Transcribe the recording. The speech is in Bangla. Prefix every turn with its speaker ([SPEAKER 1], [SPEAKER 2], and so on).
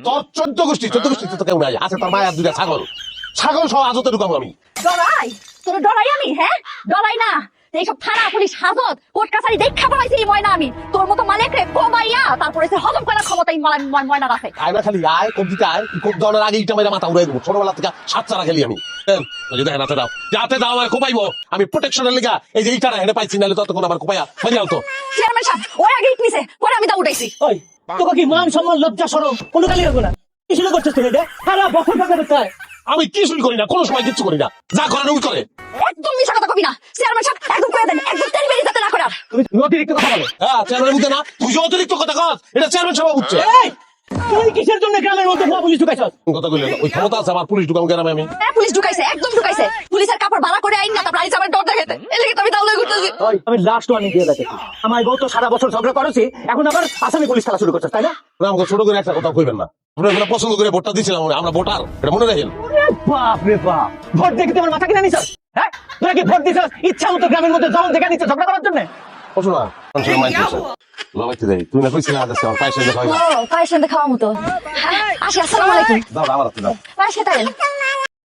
[SPEAKER 1] তোর 14 গোষ্ঠী তো কেউ নাই, আছে তোর মায়ের দুইটা ছাগল সহ আজতে ঢুকাবো আমি।
[SPEAKER 2] ডরাই তোর ডরাই আমি, হ্যাঁ ডরাই না। এইসব থানা পুলিশ হাজত কোর্ট কাছারি দেখা পড়াইছি এই ময়না আমি, তোর মতো মালিকরে কমাইয়া তারপরে সে হজম করার ক্ষমতা এই ময়নার আছে।
[SPEAKER 1] আয় না খালি আয়, কবজিতে আয়, খুব ধরনের আগে ইটা মেরে মাথা উড়াই দেবো। ছোটবেলা থেকে 7 চারা খেলি আমি। দেখেন হাতে দাও, যাতে দাও আমার কোপাইবো আমি প্রোটেকশনের লিগা। এই যে ইটারা হেঁটে পাইছি, নাহলে ততক্ষণ আমার কোপাইয়া ফেলে আলতো।
[SPEAKER 2] চেয়ারম্যান সাহেব ওই আগে ইট নিছে, পরে আমি দা উঠাইছি।
[SPEAKER 3] ওই তোকে কি মান সম্মান লজ্জা সরম কোনো কালি রাখবো না? কি শুরু করছিস তুই? সারা বছর টাকা চাই।
[SPEAKER 1] আমি কিছুই করি না, কোনো সময় কিচ্ছু করি না, যা করে ওই করে।
[SPEAKER 2] একদম মিছা কথা কবি না চেয়ারম্যান সাহেব, একদম কয়ে দেন, একদম তেল বেরিয়ে যাতে না করার।
[SPEAKER 3] তুমি অতিরিক্ত কথা বলো।
[SPEAKER 1] হ্যাঁ চেয়ারম্যান বুঝতে না, তুই যে অতিরিক্ত কথা কস, এটা চেয়ারম্যান সাহেব বুঝছে।
[SPEAKER 3] এই তুই কিসের জন্য গ্রামের মধ্যে ভুয়া পুলিশ ঢুকাইছস?
[SPEAKER 1] কথা কইলে ওই ক্ষমতা আছে আমার, পুলিশ ঢুকাম গ্রামে আমি।
[SPEAKER 2] হ্যাঁ পুলিশ ঢুকাইছে, একদম ঢুকাইছে। পুলিশের কাপড় ভাড়া করে আইন না, তারপর আইসা আমার ডর দেখাইতে। এর লাগি তো আমি দাউলাই করতেছি।
[SPEAKER 3] ওই আমি লাস্ট ওয়ার্নিং দিয়ে রাখছি, আমার বউ তো সারা বছর ঝগড়া করেছি, এখন আবার আসামি পুলিশ খেলা শুরু করছিস, তাই না?
[SPEAKER 1] আমাকে ছোট করে একটা কথা কইবেন না, আপনারা পছন্দ করে ভোটটা দিয়েছিলাম, আমরা ভোটার, এটা মনে রাখেন।
[SPEAKER 3] বাপ রে বাপ, ভোট দেখে তোমার মাথা কিনে নিছস? হ্যাঁ তোরা কি ভোট দিছস ইচ্ছা মতো গ্রামের মধ্যে জল দেখা নিচ্ছ ঝগড়া করার জন্য?
[SPEAKER 1] তুমি না কইছিলে আজকে আমার পায়ের সাথে
[SPEAKER 2] ও পায়ের সাথে খাওয়া মতো। আসি, আসসালামু আলাইকুম।
[SPEAKER 1] দাও আমার হাতে দাও।
[SPEAKER 2] পায়ের সাথে